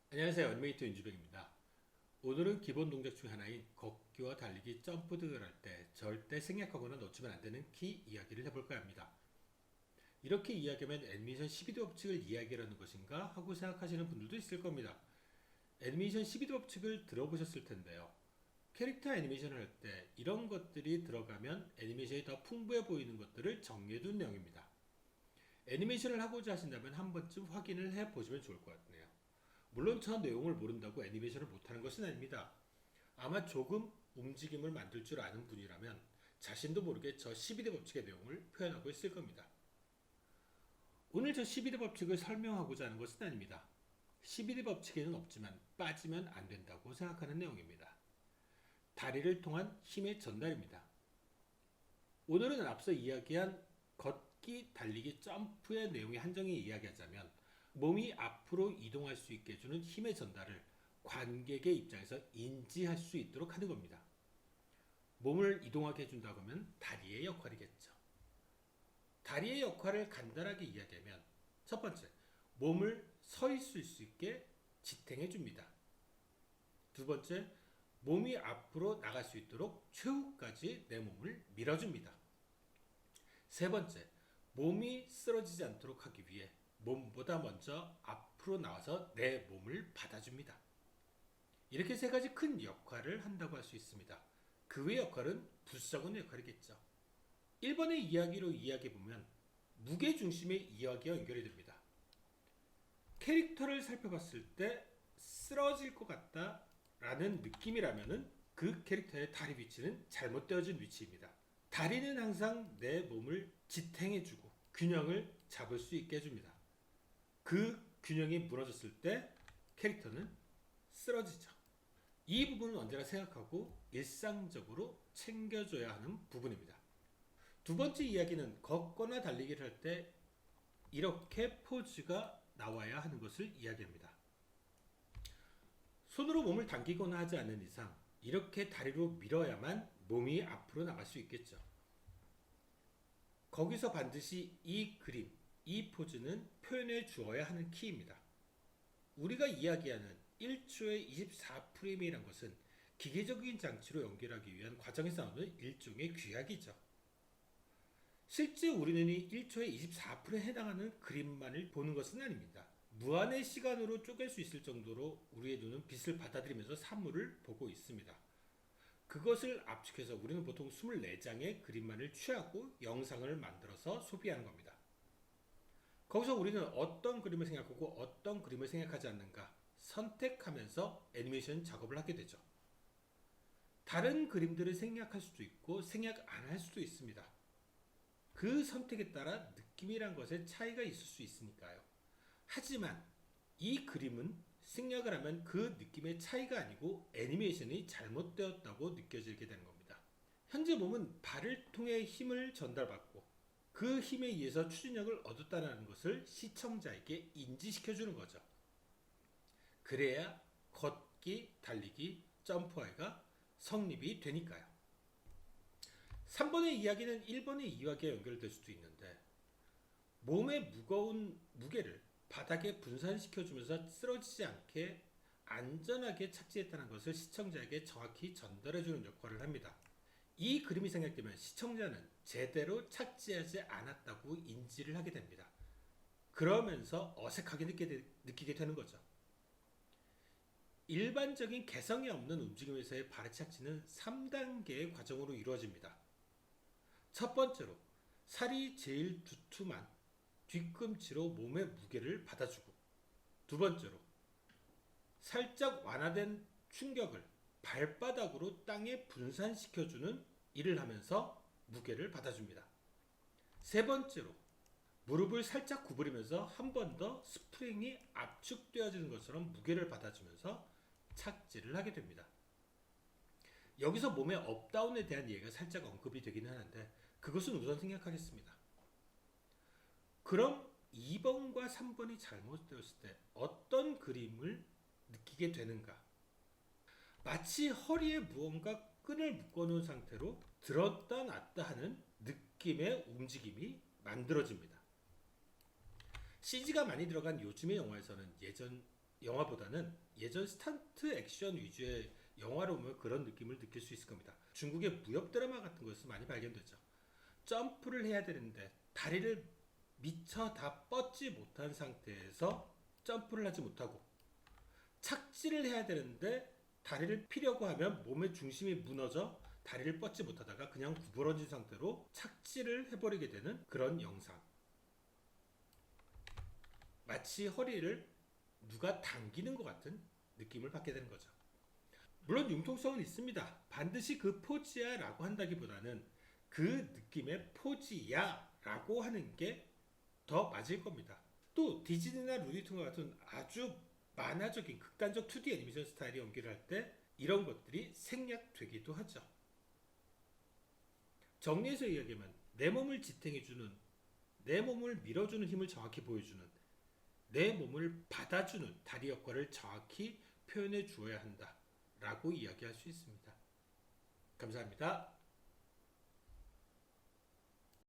안녕하세요. 애니메이터 윤주백입니다. 오늘은 기본 동작 중 하나인 걷기와 달리기, 점프 등을 할 때 절대 생략하거나 놓치면 안 되는 키 이야기를 해볼까 합니다. 이렇게 이야기하면 애니메이션 12도 법칙을 이야기하는 것인가 하고 생각하시는 분들도 있을 겁니다. 애니메이션 12도 법칙을 들어보셨을 텐데요. 캐릭터 애니메이션을 할 때 이런 것들이 들어가면 애니메이션이 더 풍부해 보이는 것들을 정리해둔 내용입니다. 애니메이션을 하고자 하신다면 한 번쯤 확인을 해보시면 좋을 것 같네요. 물론 저 내용을 모른다고 애니메이션을 못하는 것은 아닙니다. 아마 조금 움직임을 만들 줄 아는 분이라면 자신도 모르게 저 12대 법칙의 내용을 표현하고 있을 겁니다. 오늘 저 12대 법칙을 설명하고자 하는 것은 아닙니다. 12대 법칙에는 없지만 빠지면 안 된다고 생각하는 내용입니다. 다리를 통한 힘의 전달입니다. 오늘은 앞서 이야기한 걷기, 달리기, 점프의 내용의 한정에 이야기하자면 몸이 앞으로 이동할 수 있게 해주는 힘의 전달을 관객의 입장에서 인지할 수 있도록 하는 겁니다. 몸을 이동하게 해준다고 하면 다리의 역할이겠죠. 다리의 역할을 간단하게 이야기하면 첫 번째, 몸을 서 있을 수 있게 지탱해 줍니다. 두 번째, 몸이 앞으로 나갈 수 있도록 최후까지 내 몸을 밀어줍니다. 세 번째, 몸이 쓰러지지 않도록 하기 위해 몸보다 먼저 앞으로 나와서 내 몸을 받아줍니다. 이렇게 세 가지 큰 역할을 한다고 할 수 있습니다. 그 외 역할은 부수적인 역할이겠죠. 1번의 이야기로 이야기해보면 무게중심의 이야기와 연결이 됩니다. 캐릭터를 살펴봤을 때 쓰러질 것 같다라는 느낌이라면 그 캐릭터의 다리 위치는 잘못되어진 위치입니다. 다리는 항상 내 몸을 지탱해주고 균형을 잡을 수 있게 해줍니다. 그 균형이 무너졌을 때 캐릭터는 쓰러지죠. 이 부분은 언제나 생각하고 일상적으로 챙겨줘야 하는 부분입니다. 두 번째 이야기는 걷거나 달리기를 할 때 이렇게 포즈가 나와야 하는 것을 이야기합니다. 손으로 몸을 당기거나 하지 않는 이상 이렇게 다리로 밀어야만 몸이 앞으로 나갈 수 있겠죠. 거기서 반드시 이 그림, 이 포즈는 표현해 주어야 하는 키입니다. 우리가 이야기하는 1초에 24프레임이란 것은 기계적인 장치로 연결하기 위한 과정에서 나오는 일종의 규약이죠. 실제 우리는 이 1초에 24프레임에 해당하는 그림만을 보는 것은 아닙니다. 무한의 시간으로 쪼갤 수 있을 정도로 우리의 눈은 빛을 받아들이면서 사물을 보고 있습니다. 그것을 압축해서 우리는 보통 24장의 그림만을 취하고 영상을 만들어서 소비하는 겁니다. 거기서 우리는 어떤 그림을 생각하고 어떤 그림을 생각하지 않는가 선택하면서 애니메이션 작업을 하게 되죠. 다른 그림들을 생략할 수도 있고 생략 안 할 수도 있습니다. 그 선택에 따라 느낌이란 것에 차이가 있을 수 있으니까요. 하지만 이 그림은 생략을 하면 그 느낌의 차이가 아니고 애니메이션이 잘못되었다고 느껴지게 되는 겁니다. 현재 몸은 발을 통해 힘을 전달받고 그 힘에 의해서 추진력을 얻었다는 것을 시청자에게 인지시켜주는 거죠. 그래야 걷기, 달리기, 점프하기가 성립이 되니까요. 3번의 이야기는 1번의 이야기와 연결될 수도 있는데 몸의 무거운 무게를 바닥에 분산시켜주면서 쓰러지지 않게 안전하게 착지했다는 것을 시청자에게 정확히 전달해주는 역할을 합니다. 이 그림이 생략되면 시청자는 제대로 착지하지 않았다고 인지를 하게 됩니다. 그러면서 어색하게 느끼게 되는 거죠. 일반적인 개성이 없는 움직임에서의 발의 착지는 3단계의 과정으로 이루어집니다. 첫 번째로 살이 제일 두툼한 뒤꿈치로 몸의 무게를 받아주고, 두 번째로 살짝 완화된 충격을 발바닥으로 땅에 분산시켜주는 일을 하면서 무게를 받아줍니다. 세 번째로 무릎을 살짝 구부리면서 한 번 더 스프링이 압축되어지는 것처럼 무게를 받아주면서 착지를 하게 됩니다. 여기서 몸의 업다운에 대한 이해가 살짝 언급이 되기는 하는데 그것은 우선 생략하겠습니다. 그럼 2번과 3번이 잘못되었을 때 어떤 그림을 느끼게 되는가? 마치 허리에 무언가 끈을 묶어놓은 상태로 들었다 놨다 하는 느낌의 움직임이 만들어집니다. CG가 많이 들어간 요즘의 영화에서는 예전 영화보다는 예전 스턴트 액션 위주의 영화로 보면 그런 느낌을 느낄 수 있을 겁니다. 중국의 무협 드라마 같은 것에서 많이 발견되죠. 점프를 해야 되는데 다리를 미처 다 뻗지 못한 상태에서 점프를 하지 못하고, 착지를 해야 되는데 다리를 피려고 하면 몸의 중심이 무너져 다리를 뻗지 못하다가 그냥 구부러진 상태로 착지를 해버리게 되는 그런 영상. 마치 허리를 누가 당기는 것 같은 느낌을 받게 되는 거죠. 물론 융통성은 있습니다. 반드시 그 포즈야 라고 한다기보다는 그 느낌의 포즈야 라고 하는 게 더 맞을 겁니다. 또 디즈니나 루디툰과 같은 아주 만화적인 극단적 2D 애니메이션 스타일의 연기를 할 때 이런 것들이 생략되기도 하죠. 정리해서 이야기하면 내 몸을 지탱해주는, 내 몸을 밀어주는 힘을 정확히 보여주는, 내 몸을 받아주는 다리 역할을 정확히 표현해 주어야 한다 라고 이야기할 수 있습니다. 감사합니다.